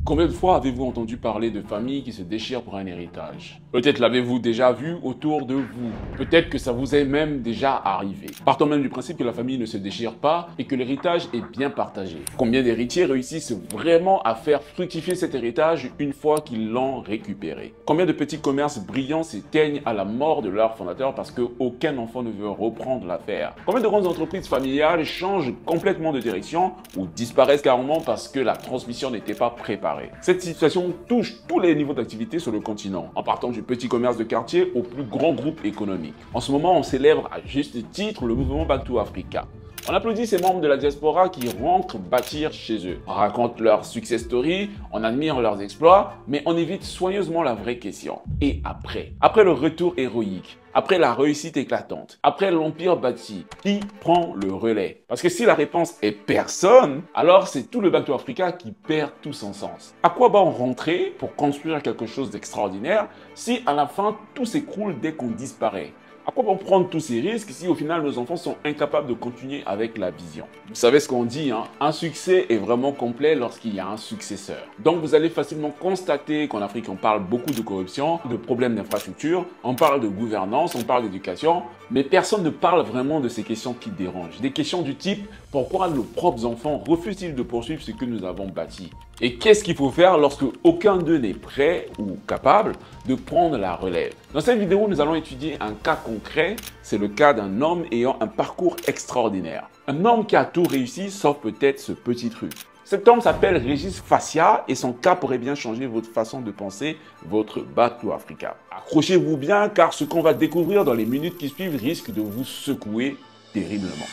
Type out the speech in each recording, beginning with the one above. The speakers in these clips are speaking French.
Combien de fois avez-vous entendu parler de familles qui se déchirent pour un héritage? Peut-être l'avez-vous déjà vu autour de vous. Peut-être que ça vous est même déjà arrivé. Partons même du principe que la famille ne se déchire pas et que l'héritage est bien partagé. Combien d'héritiers réussissent vraiment à faire fructifier cet héritage une fois qu'ils l'ont récupéré? Combien de petits commerces brillants s'éteignent à la mort de leur fondateur parce qu'aucun enfant ne veut reprendre l'affaire? Combien de grandes entreprises familiales changent complètement de direction ou disparaissent carrément parce que la transmission n'était pas préparée? Cette situation touche tous les niveaux d'activité sur le continent, en partant du petit commerce de quartier au plus grand groupe économique. En ce moment, on célèbre à juste titre le mouvement Back to Africa. On applaudit ces membres de la diaspora qui rentrent bâtir chez eux. On raconte leur success story, on admire leurs exploits, mais on évite soigneusement la vraie question. Et après? Après le retour héroïque, après la réussite éclatante, après l'empire bâti, qui prend le relais? Parce que si la réponse est personne, alors c'est tout le Back to Africa qui perd tout son sens. À quoi bon rentrer pour construire quelque chose d'extraordinaire si à la fin tout s'écroule dès qu'on disparaît? À quoi bon prendre tous ces risques si au final nos enfants sont incapables de continuer avec la vision? Vous savez ce qu'on dit, hein? Un succès est vraiment complet lorsqu'il y a un successeur. Donc vous allez facilement constater qu'en Afrique on parle beaucoup de corruption, de problèmes d'infrastructure, on parle de gouvernance, on parle d'éducation, mais personne ne parle vraiment de ces questions qui dérangent. Des questions du type pourquoi nos propres enfants refusent-ils de poursuivre ce que nous avons bâti? Et qu'est-ce qu'il faut faire lorsque aucun d'eux n'est prêt ou capable de prendre la relève? Dans cette vidéo, nous allons étudier un cas concret. C'est le cas d'un homme ayant un parcours extraordinaire. Un homme qui a tout réussi, sauf peut-être ce petit truc. Cet homme s'appelle Régis Fassia et son cas pourrait bien changer votre façon de penser, votre Back to Africa. Accrochez-vous bien car ce qu'on va découvrir dans les minutes qui suivent risque de vous secouer terriblement.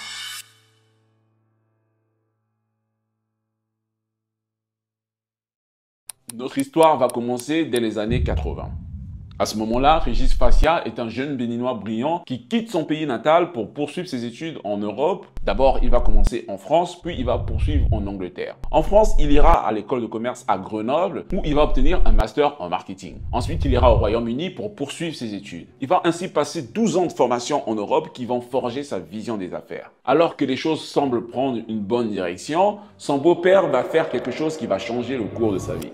Notre histoire va commencer dès les années 80. À ce moment-là, Régis Fassia est un jeune béninois brillant qui quitte son pays natal pour poursuivre ses études en Europe. D'abord, il va commencer en France, puis il va poursuivre en Angleterre. En France, il ira à l'école de commerce à Grenoble où il va obtenir un master en marketing. Ensuite, il ira au Royaume-Uni pour poursuivre ses études. Il va ainsi passer 12 ans de formation en Europe qui vont forger sa vision des affaires. Alors que les choses semblent prendre une bonne direction, son beau-père va faire quelque chose qui va changer le cours de sa vie.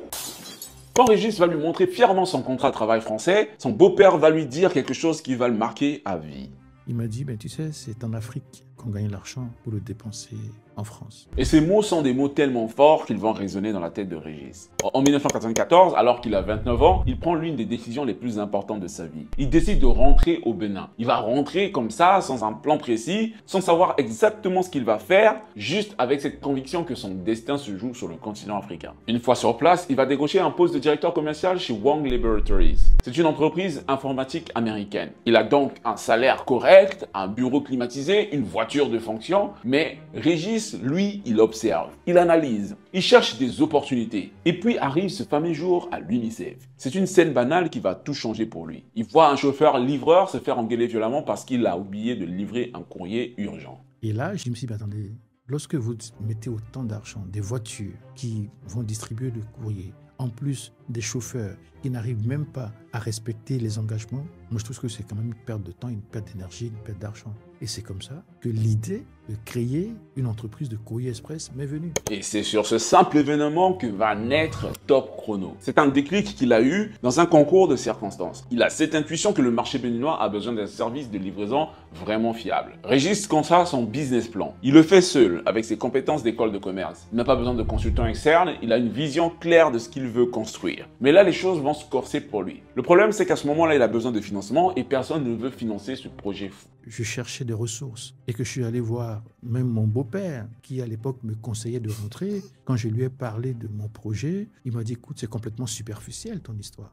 Quand Régis va lui montrer fièrement son contrat de travail français, son beau-père va lui dire quelque chose qui va le marquer à vie. Il m'a dit, tu sais, c'est en Afrique qu'on gagne l'argent pour le dépenser en France. Et ces mots sont des mots tellement forts qu'ils vont résonner dans la tête de Régis. En 1994, alors qu'il a 29 ans, il prend l'une des décisions les plus importantes de sa vie. Il décide de rentrer au Bénin. Il va rentrer comme ça, sans un plan précis, sans savoir exactement ce qu'il va faire, juste avec cette conviction que son destin se joue sur le continent africain. Une fois sur place, il va décrocher un poste de directeur commercial chez Wang Laboratories. C'est une entreprise informatique américaine. Il a donc un salaire correct, un bureau climatisé, une voiture de fonction, mais Régis, lui, il observe, il analyse, il cherche des opportunités. Et puis arrive ce fameux jour à l'UNICEF. C'est une scène banale qui va tout changer pour lui. Il voit un chauffeur livreur se faire engueuler violemment parce qu'il a oublié de livrer un courrier urgent. Et là, je me suis dit, attendez, lorsque vous mettez autant d'argent, des voitures qui vont distribuer le courrier, en plus des chauffeurs qui n'arrivent même pas à respecter les engagements, moi je trouve que c'est quand même une perte de temps, une perte d'énergie, une perte d'argent. Et c'est comme ça que l'idée de créer une entreprise de courrier express m'est venue. Et c'est sur ce simple événement que va naître Top Chrono. C'est un déclic qu'il a eu dans un concours de circonstances. Il a cette intuition que le marché béninois a besoin d'un service de livraison vraiment fiable. Régis conçoit son business plan. Il le fait seul, avec ses compétences d'école de commerce. Il n'a pas besoin de consultants externes, il a une vision claire de ce qu'il veut construire. Mais là, les choses vont se corser pour lui. Le problème, c'est qu'à ce moment-là, il a besoin de financement et personne ne veut financer ce projet fou. Je cherchais des ressources et que je suis allé voir même mon beau-père qui à l'époque me conseillait de rentrer. Quand je lui ai parlé de mon projet, il m'a dit, écoute, c'est complètement superficiel ton histoire.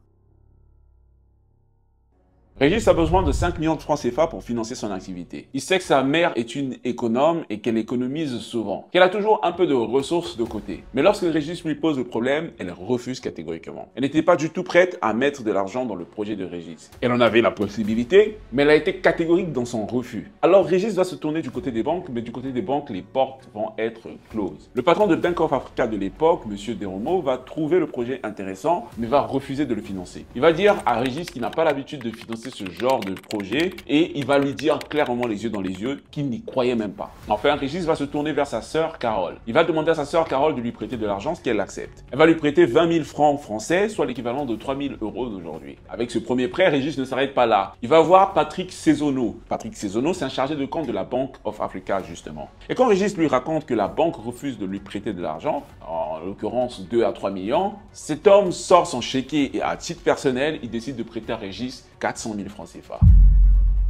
Régis a besoin de 5 millions de francs CFA pour financer son activité. Il sait que sa mère est une économe et qu'elle économise souvent, qu'elle a toujours un peu de ressources de côté. Mais lorsque Régis lui pose le problème, elle refuse catégoriquement. Elle n'était pas du tout prête à mettre de l'argent dans le projet de Régis. Elle en avait la possibilité, mais elle a été catégorique dans son refus. Alors Régis va se tourner du côté des banques, mais du côté des banques, les portes vont être closes. Le patron de Bank of Africa de l'époque, M. Deromo, va trouver le projet intéressant, mais va refuser de le financer. Il va dire à Régis qu'il n'a pas l'habitude de financer financer ce genre de projet et il va lui dire clairement les yeux dans les yeux qu'il n'y croyait même pas. Enfin, Régis va se tourner vers sa sœur Carole. Il va demander à sa sœur Carole de lui prêter de l'argent, ce qu'elle accepte. Elle va lui prêter 20 000 francs français, soit l'équivalent de 3 000 € d'aujourd'hui. Avec ce premier prêt, Régis ne s'arrête pas là. Il va voir Patrick Cézono. Patrick Cézono, c'est un chargé de compte de la Bank of Africa, justement. Et quand Régis lui raconte que la banque refuse de lui prêter de l'argent, en l'occurrence 2 à 3 millions, cet homme sort son chéquier et à titre personnel, il décide de prêter à Régis 400 000 francs CFA.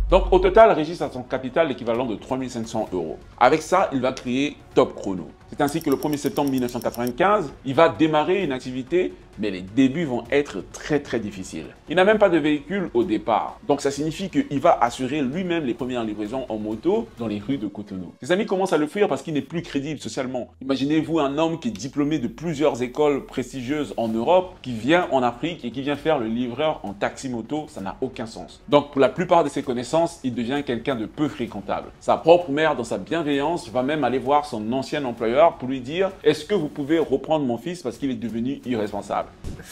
Donc au total, Régis a son capital l'équivalent de 3 500 €. Avec ça, il va créer Top Chrono. C'est ainsi que le 1er septembre 1995, il va démarrer une activité, mais les débuts vont être très difficiles. Il n'a même pas de véhicule au départ. Donc ça signifie qu'il va assurer lui-même les premières livraisons en moto dans les rues de Cotonou. Ses amis commencent à le fuir parce qu'il n'est plus crédible socialement. Imaginez-vous un homme qui est diplômé de plusieurs écoles prestigieuses en Europe, qui vient en Afrique et qui vient faire le livreur en taxi-moto, ça n'a aucun sens. Donc pour la plupart de ses connaissances, il devient quelqu'un de peu fréquentable. Sa propre mère, dans sa bienveillance, va même aller voir son ancien employeur pour lui dire « Est-ce que vous pouvez reprendre mon fils parce qu'il est devenu irresponsable ?»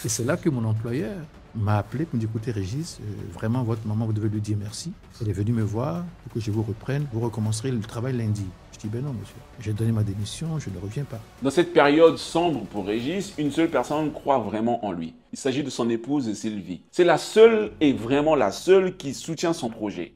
Et c'est là que mon employeur m'a appelé pour me dire « Écoutez Régis, vraiment votre maman, vous devez lui dire merci. Elle est venue me voir pour que je vous reprenne, vous recommencerez le travail lundi. » Je dis « Ben non monsieur, j'ai donné ma démission, je ne reviens pas. » Dans cette période sombre pour Régis, une seule personne croit vraiment en lui. Il s'agit de son épouse Sylvie. C'est la seule et vraiment la seule qui soutient son projet.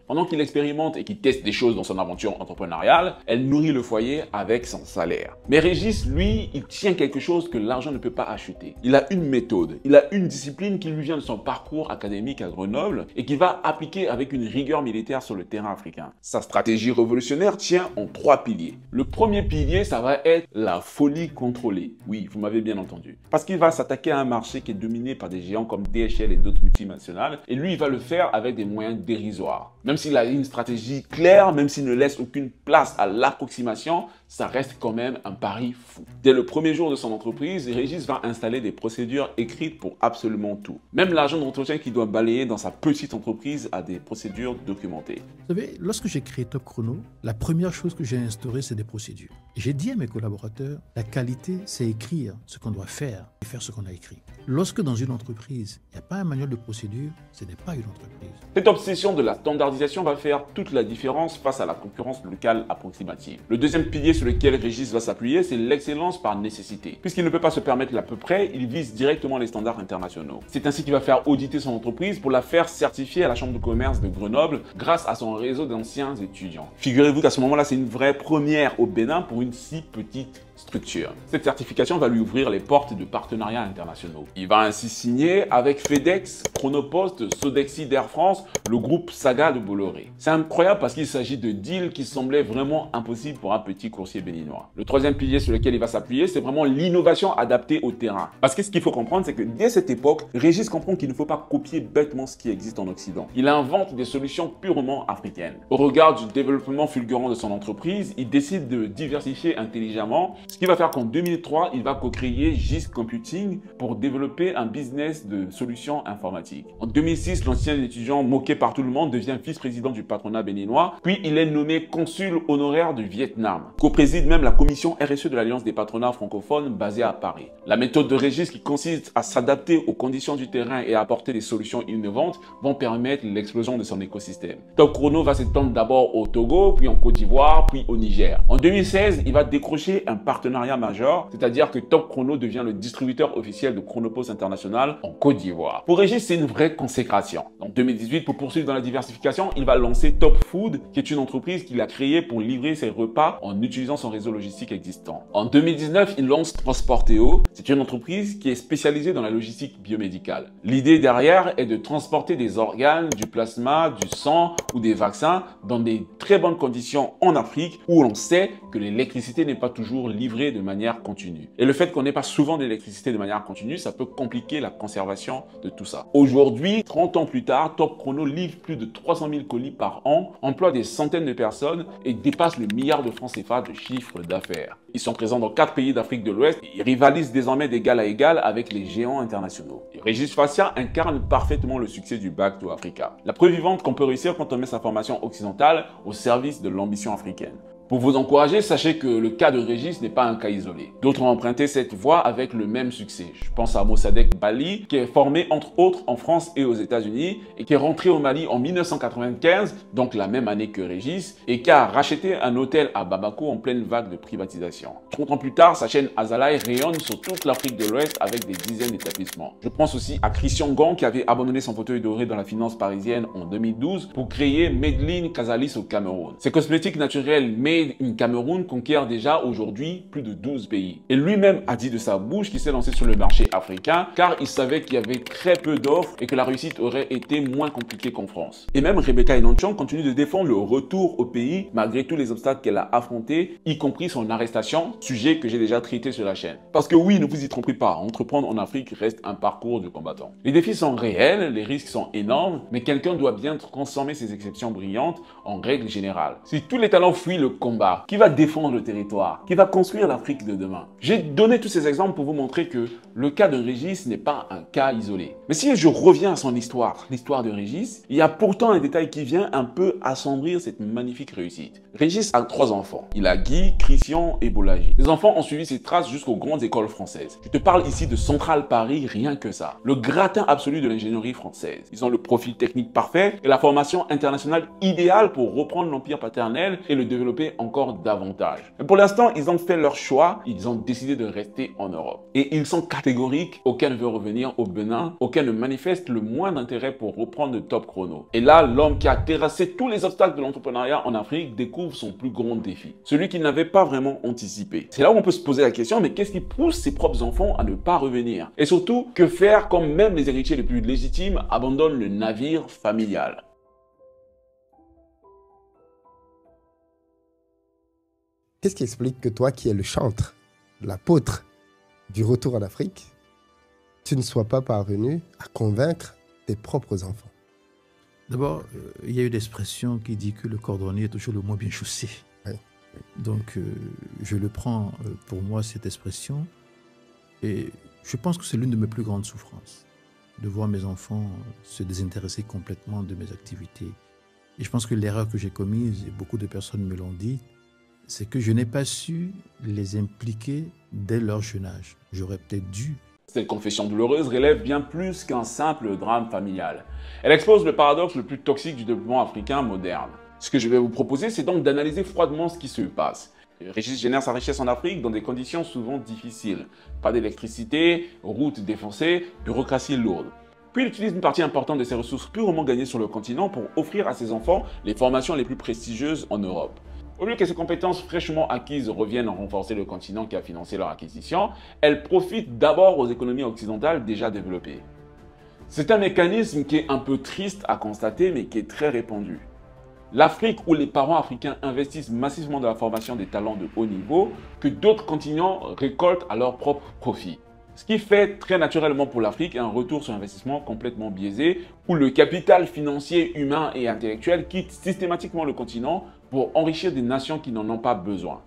Pendant qu'il expérimente et qu'il teste des choses dans son aventure entrepreneuriale, elle nourrit le foyer avec son salaire. Mais Régis, lui, il tient quelque chose que l'argent ne peut pas acheter. Il a une méthode, il a une discipline qui lui vient de son parcours académique à Grenoble et qu'il va appliquer avec une rigueur militaire sur le terrain africain. Sa stratégie révolutionnaire tient en 3 piliers. Le premier pilier, ça va être la folie contrôlée. Oui, vous m'avez bien entendu. Parce qu'il va s'attaquer à un marché qui est dominé par des géants comme DHL et d'autres multinationales et lui, il va le faire avec des moyens dérisoires. Même s'il a une stratégie claire, même s'il ne laisse aucune place à l'approximation, ça reste quand même un pari fou. Dès le premier jour de son entreprise, Régis va installer des procédures écrites pour absolument tout. Même l'agent d'entretien qu'il doit balayer dans sa petite entreprise a des procédures documentées. Vous savez, lorsque j'ai créé Top Chrono, la première chose que j'ai instaurée, c'est des procédures. J'ai dit à mes collaborateurs, la qualité, c'est écrire ce qu'on doit faire et faire ce qu'on a écrit. Lorsque dans une entreprise, il n'y a pas un manuel de procédure, ce n'est pas une entreprise. Cette obsession de la standardisation va faire toute la différence face à la concurrence locale approximative. Le deuxième pilier sur lequel Régis va s'appuyer, c'est l'excellence par nécessité. Puisqu'il ne peut pas se permettre l'à peu près, il vise directement les standards internationaux. C'est ainsi qu'il va faire auditer son entreprise pour la faire certifier à la Chambre de commerce de Grenoble grâce à son réseau d'anciens étudiants. Figurez-vous qu'à ce moment-là, c'est une vraie première au Bénin pour une si petite structure. Cette certification va lui ouvrir les portes de partenariats internationaux. Il va ainsi signer avec FedEx, Chronopost, Sodexy d'Air France, le groupe Saga de Bolloré. C'est incroyable parce qu'il s'agit de deals qui semblaient vraiment impossibles pour un petit coursier béninois. Le troisième pilier sur lequel il va s'appuyer, c'est vraiment l'innovation adaptée au terrain. Parce que ce qu'il faut comprendre, c'est que dès cette époque, Régis comprend qu'il ne faut pas copier bêtement ce qui existe en Occident. Il invente des solutions purement africaines. Au regard du développement fulgurant de son entreprise, il décide de diversifier intelligemment, ce qui va faire qu'en 2003, il va co-créer GIS Computing pour développer un business de solutions informatiques. En 2006, l'ancien étudiant moqué par tout le monde devient vice-président du patronat béninois, puis il est nommé consul honoraire du Vietnam. Co-préside même la commission RSE de l'Alliance des patronats francophones basée à Paris. La méthode de Régis qui consiste à s'adapter aux conditions du terrain et à apporter des solutions innovantes vont permettre l'explosion de son écosystème. Top Chrono va s'étendre d'abord au Togo, puis en Côte d'Ivoire, puis au Niger. En 2016, il va décrocher un partenariat majeur, c'est-à-dire que Top Chrono devient le distributeur officiel de Chronopost International en Côte d'Ivoire. Pour Régis, c'est une vraie consécration. En 2018, pour poursuivre dans la diversification, il va lancer Top Food, qui est une entreprise qu'il a créée pour livrer ses repas en utilisant son réseau logistique existant. En 2019, il lance Transporteo. C'est une entreprise qui est spécialisée dans la logistique biomédicale. L'idée derrière est de transporter des organes, du plasma, du sang ou des vaccins dans des très bonnes conditions en Afrique où l'on sait que l'électricité n'est pas toujours livrée de manière continue. Et le fait qu'on n'ait pas souvent d'électricité de manière continue, ça peut compliquer la conservation de tout ça. Aujourd'hui, 30 ans plus tard, Top Chrono livre plus de 300 000 colis par an, emploie des centaines de personnes et dépasse le milliard de francs CFA de chiffre d'affaires. Ils sont présents dans 4 pays d'Afrique de l'Ouest et ils rivalisent désormais d'égal à égal avec les géants internationaux. Et Régis Fassia incarne parfaitement le succès du Back to Africa. La preuve vivante qu'on peut réussir quand on met sa formation occidentale au service de l'ambition africaine. Pour vous encourager, sachez que le cas de Régis n'est pas un cas isolé. D'autres ont emprunté cette voie avec le même succès. Je pense à Mossadegh Bali, qui est formé entre autres en France et aux États-Unis et qui est rentré au Mali en 1995, donc la même année que Régis, et qui a racheté un hôtel à Bamako en pleine vague de privatisation. 30 ans plus tard, sa chaîne Azalaï rayonne sur toute l'Afrique de l'Ouest avec des dizaines d'établissements. Je pense aussi à Christian Gang qui avait abandonné son fauteuil doré dans la finance parisienne en 2012 pour créer Medline Casalis au Cameroun. Ces cosmétiques naturels Made in Cameroun conquiert déjà aujourd'hui plus de 12 pays. Et lui-même a dit de sa bouche qu'il s'est lancé sur le marché africain car il savait qu'il y avait très peu d'offres et que la réussite aurait été moins compliquée qu'en France. Et même Rebecca Enonchong continue de défendre le retour au pays malgré tous les obstacles qu'elle a affrontés, y compris son arrestation, sujet que j'ai déjà traité sur la chaîne. Parce que oui, ne vous y trompez pas, entreprendre en Afrique reste un parcours de combattant. Les défis sont réels, les risques sont énormes, mais quelqu'un doit bien transformer ces exceptions brillantes en règle générale. Si tous les talents fuient le combat, qui va défendre le territoire, qui va construire l'Afrique de demain? J'ai donné tous ces exemples pour vous montrer que le cas de Régis n'est pas un cas isolé. Mais si je reviens à son histoire, l'histoire de Régis, il y a pourtant un détail qui vient un peu assombrir cette magnifique réussite. Régis a 3 enfants. Il a Guy, Christian et Bolaji. Les enfants ont suivi ses traces jusqu'aux grandes écoles françaises. Je te parle ici de Centrale Paris, rien que ça. Le gratin absolu de l'ingénierie française. Ils ont le profil technique parfait et la formation internationale idéale pour reprendre l'empire paternel et le développer encore davantage. Mais pour l'instant, ils ont fait leur choix, ils ont décidé de rester en Europe. Et ils sont catégoriques, aucun ne veut revenir au Bénin, aucun ne manifeste le moindre intérêt pour reprendre le top chrono. Et là, l'homme qui a terrassé tous les obstacles de l'entrepreneuriat en Afrique découvre son plus grand défi, celui qu'il n'avait pas vraiment anticipé. C'est là où on peut se poser la question, mais qu'est-ce qui pousse ses propres enfants à ne pas revenir? Et surtout, que faire quand même les héritiers les plus légitimes abandonnent le navire familial? Qu'est-ce qui explique que toi, qui es le chantre, l'apôtre du retour en Afrique, tu ne sois pas parvenu à convaincre tes propres enfants? D'abord, il y a une expression qui dit que le cordonnier est toujours le moins bien chaussé. Oui. Donc, je le prends pour moi, cette expression, et je pense que c'est l'une de mes plus grandes souffrances, de voir mes enfants se désintéresser complètement de mes activités. Et je pense que l'erreur que j'ai commise, et beaucoup de personnes me l'ont dit, c'est que je n'ai pas su les impliquer dès leur jeune âge. J'aurais peut-être dû. Cette confession douloureuse relève bien plus qu'un simple drame familial. Elle expose le paradoxe le plus toxique du développement africain moderne. Ce que je vais vous proposer, c'est donc d'analyser froidement ce qui se passe. Régis génère sa richesse en Afrique dans des conditions souvent difficiles. Pas d'électricité, routes défoncées, bureaucratie lourde. Puis il utilise une partie importante de ses ressources purement gagnées sur le continent pour offrir à ses enfants les formations les plus prestigieuses en Europe. Au lieu que ces compétences fraîchement acquises reviennent renforcer le continent qui a financé leur acquisition, elles profitent d'abord aux économies occidentales déjà développées. C'est un mécanisme qui est un peu triste à constater, mais qui est très répandu. L'Afrique, où les parents africains investissent massivement dans la formation des talents de haut niveau, que d'autres continents récoltent à leur propre profit. Ce qui fait très naturellement pour l'Afrique un retour sur investissement complètement biaisé, où le capital financier, humain et intellectuel quitte systématiquement le continent pour enrichir des nations qui n'en ont pas besoin.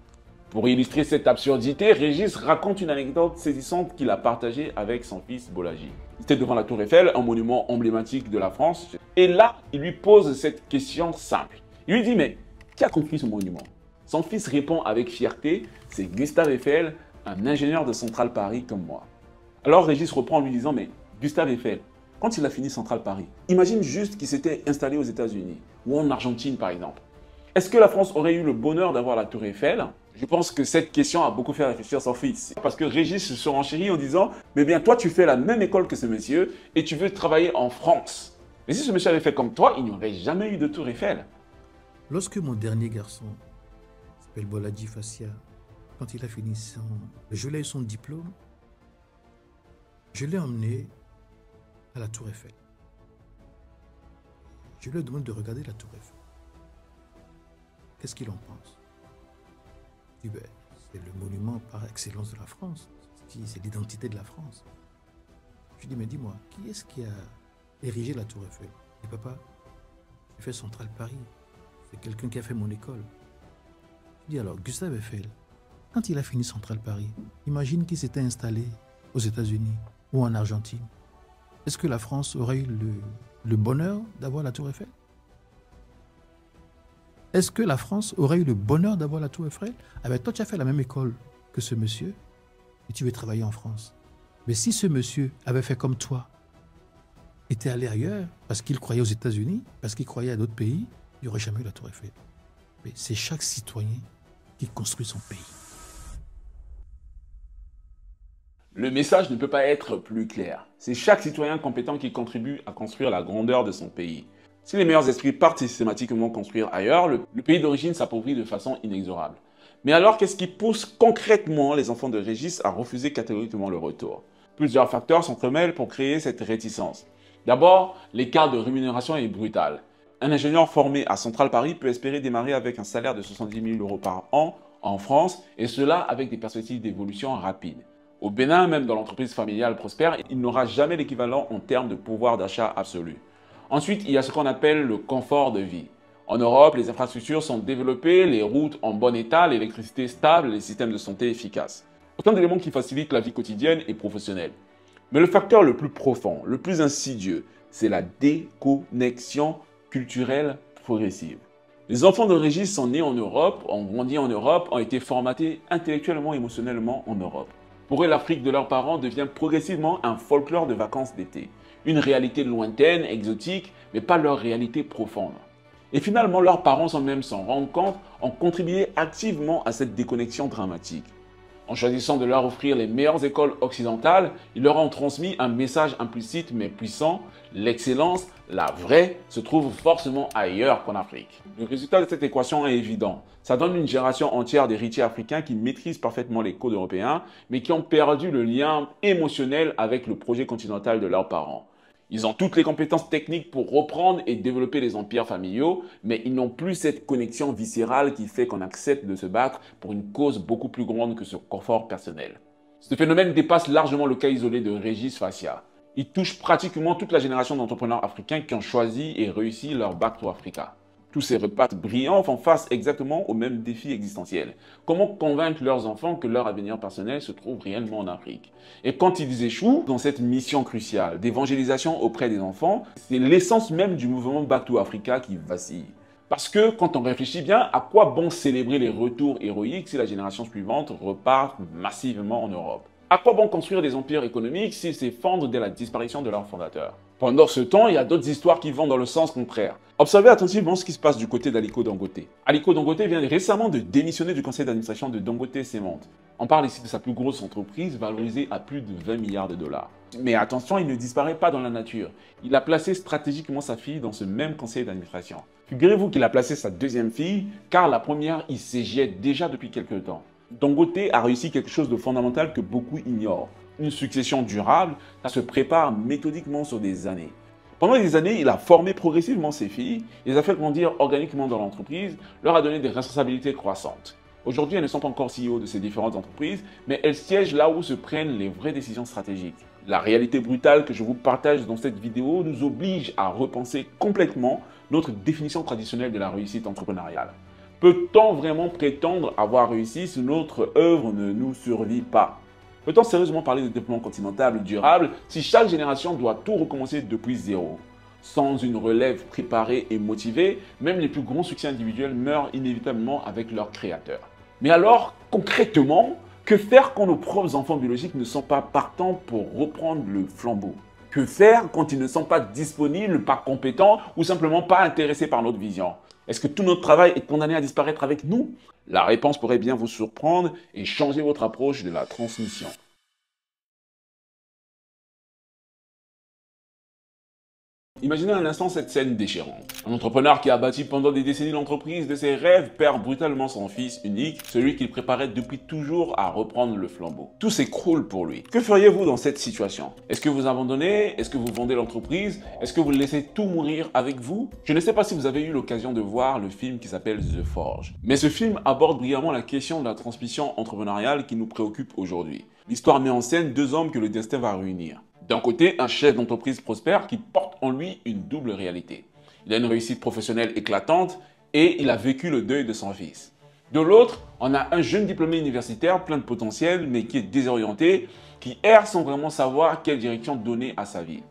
Pour illustrer cette absurdité, Régis raconte une anecdote saisissante qu'il a partagée avec son fils Bolaji. Il était devant la Tour Eiffel, un monument emblématique de la France, et là, il lui pose cette question simple. Il lui dit, mais qui a construit ce monument? Son fils répond avec fierté, c'est Gustave Eiffel, un ingénieur de Centrale Paris comme moi. Alors Régis reprend en lui disant, mais Gustave Eiffel, quand il a fini Centrale Paris, imagine juste qu'il s'était installé aux États-Unis ou en Argentine par exemple. Est-ce que la France aurait eu le bonheur d'avoir la Tour Eiffel? Je pense que cette question a beaucoup fait réfléchir son fils. Parce que Régis se surenchérit en disant, mais bien toi tu fais la même école que ce monsieur et tu veux travailler en France. Mais si ce monsieur avait fait comme toi, il n'y aurait jamais eu de Tour Eiffel. Lorsque mon dernier garçon, s'appelle Bolaji Fassia, quand il a fini je l'ai eu son diplôme, je l'ai emmené à la Tour Eiffel. Je lui ai demandé de regarder la Tour Eiffel. Qu'est-ce qu'il en pense? Il dit, ben, c'est le monument par excellence de la France. C'est l'identité de la France. Je lui dis, mais dis-moi, qui est-ce qui a érigé la Tour Eiffel? Il dit, papa, j'ai fait Centrale Paris. C'est quelqu'un qui a fait mon école. Je dis, alors, Gustave Eiffel, quand il a fini Centrale Paris, imagine qu'il s'était installé aux États-Unis ou en Argentine. Est-ce que la France aurait eu le bonheur d'avoir la Tour Eiffel? Est-ce que la France aurait eu le bonheur d'avoir la Tour Eiffel? Ah ben, toi, tu as fait la même école que ce monsieur et tu veux travailler en France. Mais si ce monsieur avait fait comme toi, était allé ailleurs, parce qu'il croyait aux États-Unis, parce qu'il croyait à d'autres pays, il n'y aurait jamais eu la Tour Eiffel. Mais c'est chaque citoyen qui construit son pays. Le message ne peut pas être plus clair. C'est chaque citoyen compétent qui contribue à construire la grandeur de son pays. Si les meilleurs esprits partent systématiquement construire ailleurs, le pays d'origine s'appauvrit de façon inexorable. Mais alors, qu'est-ce qui pousse concrètement les enfants de Régis à refuser catégoriquement le retour? Plusieurs facteurs s'entremêlent pour créer cette réticence. D'abord, l'écart de rémunération est brutal. Un ingénieur formé à Central Paris peut espérer démarrer avec un salaire de 70 000 € par an en France, et cela avec des perspectives d'évolution rapides. Au Bénin, même dans l'entreprise familiale prospère, il n'aura jamais l'équivalent en termes de pouvoir d'achat absolu. Ensuite, il y a ce qu'on appelle le confort de vie. En Europe, les infrastructures sont développées, les routes en bon état, l'électricité stable, les systèmes de santé efficaces. Autant d'éléments qui facilitent la vie quotidienne et professionnelle. Mais le facteur le plus profond, le plus insidieux, c'est la déconnexion culturelle progressive. Les enfants de Régis sont nés en Europe, ont grandi en Europe, ont été formatés intellectuellement et émotionnellement en Europe. Pour eux, l'Afrique de leurs parents devient progressivement un folklore de vacances d'été. Une réalité lointaine, exotique, mais pas leur réalité profonde. Et finalement, leurs parents, sans même s'en rendre compte, ont contribué activement à cette déconnexion dramatique. En choisissant de leur offrir les meilleures écoles occidentales, ils leur ont transmis un message implicite mais puissant: l'excellence, la vraie, se trouve forcément ailleurs qu'en Afrique. Le résultat de cette équation est évident. Ça donne une génération entière d'héritiers africains qui maîtrisent parfaitement les codes européens, mais qui ont perdu le lien émotionnel avec le projet continental de leurs parents. Ils ont toutes les compétences techniques pour reprendre et développer les empires familiaux, mais ils n'ont plus cette connexion viscérale qui fait qu'on accepte de se battre pour une cause beaucoup plus grande que ce confort personnel. Ce phénomène dépasse largement le cas isolé de Régis Fassia. Il touche pratiquement toute la génération d'entrepreneurs africains qui ont choisi et réussi leur Back to Africa. Tous ces repartent brillants font face exactement au même défi existentiel. Comment convaincre leurs enfants que leur avenir personnel se trouve réellement en Afrique? Et quand ils échouent dans cette mission cruciale d'évangélisation auprès des enfants, c'est l'essence même du mouvement Back to Africa qui vacille. Parce que quand on réfléchit bien, à quoi bon célébrer les retours héroïques si la génération suivante repart massivement en Europe? À quoi bon construire des empires économiques s'ils s'effondrent dès la disparition de leurs fondateurs? Pendant ce temps, il y a d'autres histoires qui vont dans le sens contraire. Observez attentivement ce qui se passe du côté d'Aliko Dangote. Aliko Dangote vient récemment de démissionner du conseil d'administration de Dangote Cement. On parle ici de sa plus grosse entreprise valorisée à plus de 20 milliards de dollars. Mais attention, il ne disparaît pas dans la nature. Il a placé stratégiquement sa fille dans ce même conseil d'administration. Figurez-vous qu'il a placé sa deuxième fille, car la première y siégeait déjà depuis quelques temps. Dangote a réussi quelque chose de fondamental que beaucoup ignorent. Une succession durable, ça se prépare méthodiquement sur des années. Pendant des années, il a formé progressivement ses filles, il les a fait grandir organiquement dans l'entreprise, leur a donné des responsabilités croissantes. Aujourd'hui, elles ne sont pas encore CEO de ces différentes entreprises, mais elles siègent là où se prennent les vraies décisions stratégiques. La réalité brutale que je vous partage dans cette vidéo nous oblige à repenser complètement notre définition traditionnelle de la réussite entrepreneuriale. Peut-on vraiment prétendre avoir réussi si notre œuvre ne nous survit pas? Peut-on sérieusement parler de développement continental durable si chaque génération doit tout recommencer depuis zéro? Sans une relève préparée et motivée, même les plus grands succès individuels meurent inévitablement avec leur créateur. Mais alors, concrètement, que faire quand nos propres enfants biologiques ne sont pas partants pour reprendre le flambeau? Que faire quand ils ne sont pas disponibles, pas compétents ou simplement pas intéressés par notre vision? Est-ce que tout notre travail est condamné à disparaître avec nous? La réponse pourrait bien vous surprendre et changer votre approche de la transmission. Imaginez un instant cette scène déchirante. Un entrepreneur qui a bâti pendant des décennies l'entreprise de ses rêves perd brutalement son fils unique, celui qu'il préparait depuis toujours à reprendre le flambeau. Tout s'écroule pour lui. Que feriez-vous dans cette situation? Est-ce que vous abandonnez? Est-ce que vous vendez l'entreprise? Est-ce que vous laissez tout mourir avec vous? Je ne sais pas si vous avez eu l'occasion de voir le film qui s'appelle The Forge. Mais ce film aborde brillamment la question de la transmission entrepreneuriale qui nous préoccupe aujourd'hui. L'histoire met en scène deux hommes que le destin va réunir. D'un côté, un chef d'entreprise prospère qui porte en lui une double réalité. Il a une réussite professionnelle éclatante et il a vécu le deuil de son fils. De l'autre, on a un jeune diplômé universitaire plein de potentiel mais qui est désorienté, qui erre sans vraiment savoir quelle direction donner à sa vie.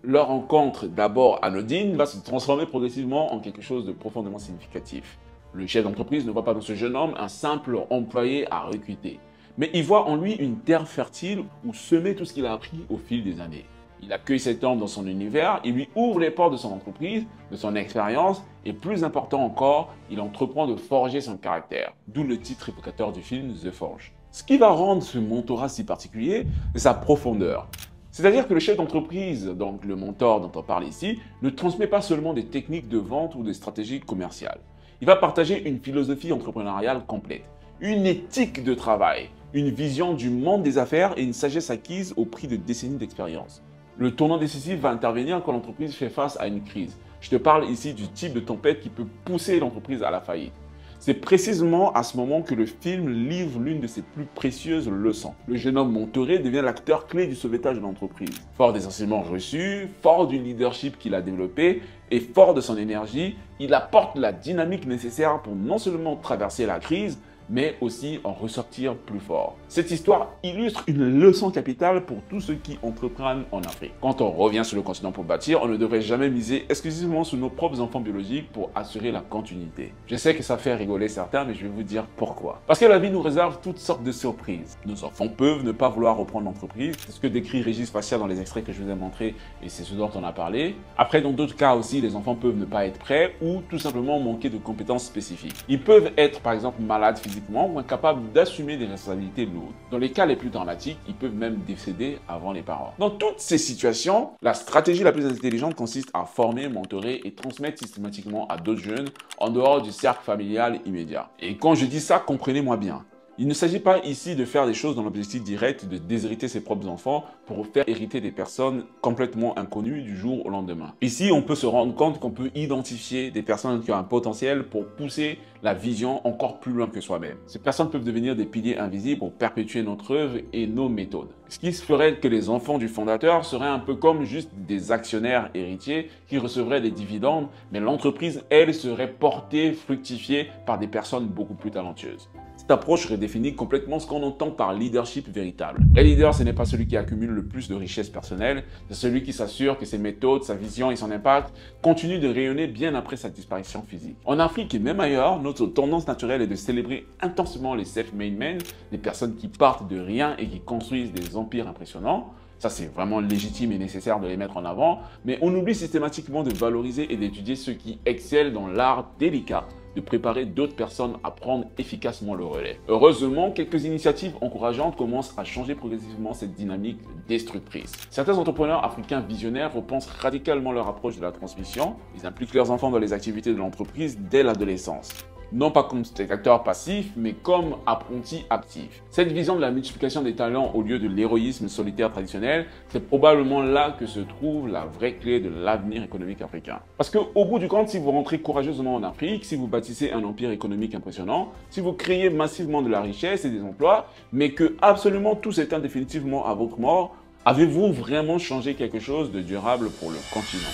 Leur rencontre, d'abord anodine, va se transformer progressivement en quelque chose de profondément significatif. Le chef d'entreprise ne voit pas dans ce jeune homme un simple employé à recruter, mais il voit en lui une terre fertile où semer tout ce qu'il a appris au fil des années. Il accueille cet homme dans son univers, il lui ouvre les portes de son entreprise, de son expérience, et plus important encore, il entreprend de forger son caractère, d'où le titre évocateur du film The Forge. Ce qui va rendre ce mentorat si particulier, c'est sa profondeur. C'est-à-dire que le chef d'entreprise, donc le mentor dont on parle ici, ne transmet pas seulement des techniques de vente ou des stratégies commerciales. Il va partager une philosophie entrepreneuriale complète, une éthique de travail, une vision du monde des affaires et une sagesse acquise au prix de décennies d'expérience. Le tournant décisif va intervenir quand l'entreprise fait face à une crise. Je te parle ici du type de tempête qui peut pousser l'entreprise à la faillite. C'est précisément à ce moment que le film livre l'une de ses plus précieuses leçons. Le jeune homme mentoré devient l'acteur clé du sauvetage de l'entreprise. Fort des enseignements reçus, fort du leadership qu'il a développé et fort de son énergie, il apporte la dynamique nécessaire pour non seulement traverser la crise, mais aussi en ressortir plus fort. Cette histoire illustre une leçon capitale pour tous ceux qui entreprennent en Afrique. Quand on revient sur le continent pour bâtir, on ne devrait jamais miser exclusivement sur nos propres enfants biologiques pour assurer la continuité. Je sais que ça fait rigoler certains, mais je vais vous dire pourquoi. Parce que la vie nous réserve toutes sortes de surprises. Nos enfants peuvent ne pas vouloir reprendre l'entreprise, c'est ce que décrit Régis Fassia dans les extraits que je vous ai montrés, et c'est ce dont on a parlé. Après, dans d'autres cas aussi, les enfants peuvent ne pas être prêts ou tout simplement manquer de compétences spécifiques. Ils peuvent être par exemple malades physiquement ou incapables d'assumer des responsabilités lourdes. Dans les cas les plus dramatiques, ils peuvent même décéder avant les parents. Dans toutes ces situations, la stratégie la plus intelligente consiste à former, mentorer et transmettre systématiquement à d'autres jeunes en dehors du cercle familial immédiat. Et quand je dis ça, comprenez-moi bien. Il ne s'agit pas ici de faire des choses dans l'objectif direct de déshériter ses propres enfants pour faire hériter des personnes complètement inconnues du jour au lendemain. Ici, on peut se rendre compte qu'on peut identifier des personnes qui ont un potentiel pour pousser la vision encore plus loin que soi-même. Ces personnes peuvent devenir des piliers invisibles pour perpétuer notre œuvre et nos méthodes. Ce qui ferait que les enfants du fondateur seraient un peu comme juste des actionnaires héritiers qui recevraient des dividendes, mais l'entreprise, elle, serait portée, fructifiée par des personnes beaucoup plus talentueuses. Cette approche redéfinit complètement ce qu'on entend par leadership véritable. Le leader, ce n'est pas celui qui accumule le plus de richesses personnelles, c'est celui qui s'assure que ses méthodes, sa vision et son impact continuent de rayonner bien après sa disparition physique. En Afrique et même ailleurs, notre tendance naturelle est de célébrer intensément les self-made men, des personnes qui partent de rien et qui construisent des empires impressionnants. Ça, c'est vraiment légitime et nécessaire de les mettre en avant, mais on oublie systématiquement de valoriser et d'étudier ceux qui excellent dans l'art délicat de préparer d'autres personnes à prendre efficacement le relais. Heureusement, quelques initiatives encourageantes commencent à changer progressivement cette dynamique destructrice. Certains entrepreneurs africains visionnaires repensent radicalement leur approche de la transmission. Ils impliquent leurs enfants dans les activités de l'entreprise dès l'adolescence. Non pas comme spectateurs passifs, mais comme apprentis actifs. Cette vision de la multiplication des talents au lieu de l'héroïsme solitaire traditionnel, c'est probablement là que se trouve la vraie clé de l'avenir économique africain. Parce qu'au bout du compte, si vous rentrez courageusement en Afrique, si vous bâtissez un empire économique impressionnant, si vous créez massivement de la richesse et des emplois, mais que absolument tout s'éteint définitivement à votre mort, avez-vous vraiment changé quelque chose de durable pour le continent?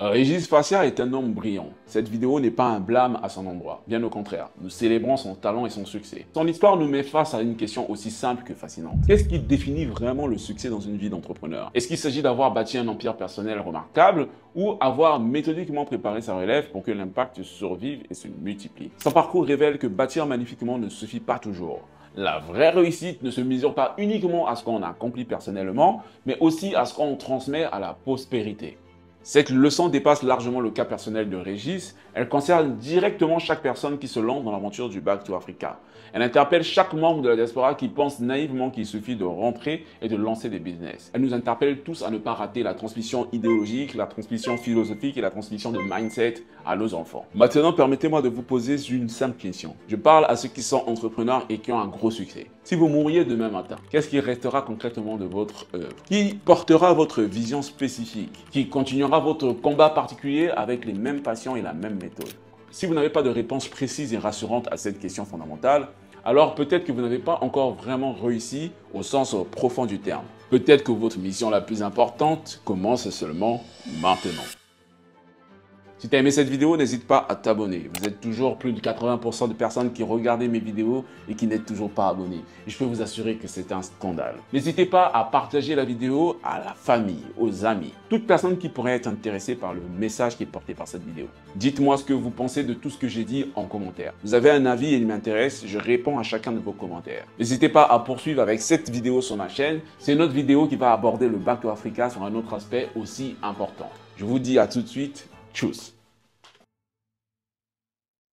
Régis Fassia est un homme brillant. Cette vidéo n'est pas un blâme à son endroit. Bien au contraire, nous célébrons son talent et son succès. Son histoire nous met face à une question aussi simple que fascinante. Qu'est-ce qui définit vraiment le succès dans une vie d'entrepreneur? Est-ce qu'il s'agit d'avoir bâti un empire personnel remarquable ou avoir méthodiquement préparé sa relève pour que l'impact survive et se multiplie? Son parcours révèle que bâtir magnifiquement ne suffit pas toujours. La vraie réussite ne se mesure pas uniquement à ce qu'on accomplit personnellement, mais aussi à ce qu'on transmet à la postérité. Cette leçon dépasse largement le cas personnel de Régis, elle concerne directement chaque personne qui se lance dans l'aventure du Back to Africa. Elle interpelle chaque membre de la diaspora qui pense naïvement qu'il suffit de rentrer et de lancer des business. Elle nous interpelle tous à ne pas rater la transmission idéologique, la transmission philosophique et la transmission de mindset à nos enfants. Maintenant, permettez-moi de vous poser une simple question. Je parle à ceux qui sont entrepreneurs et qui ont un gros succès. Si vous mouriez demain matin, qu'est-ce qui restera concrètement de votre œuvre? Qui portera votre vision spécifique? Qui continuera votre combat particulier avec les mêmes passions et la même méthode? Si vous n'avez pas de réponse précise et rassurante à cette question fondamentale, alors peut-être que vous n'avez pas encore vraiment réussi au sens profond du terme. Peut-être que votre mission la plus importante commence seulement maintenant. Si tu as aimé cette vidéo, n'hésite pas à t'abonner. Vous êtes toujours plus de 80% de personnes qui regardent mes vidéos et qui n'êtes toujours pas abonnés. Et je peux vous assurer que c'est un scandale. N'hésitez pas à partager la vidéo à la famille, aux amis, toute personne qui pourrait être intéressée par le message qui est porté par cette vidéo. Dites-moi ce que vous pensez de tout ce que j'ai dit en commentaire. Vous avez un avis et il m'intéresse, je réponds à chacun de vos commentaires. N'hésitez pas à poursuivre avec cette vidéo sur ma chaîne. C'est une autre vidéo qui va aborder le Back to Africa sur un autre aspect aussi important. Je vous dis à tout de suite. Tchuss.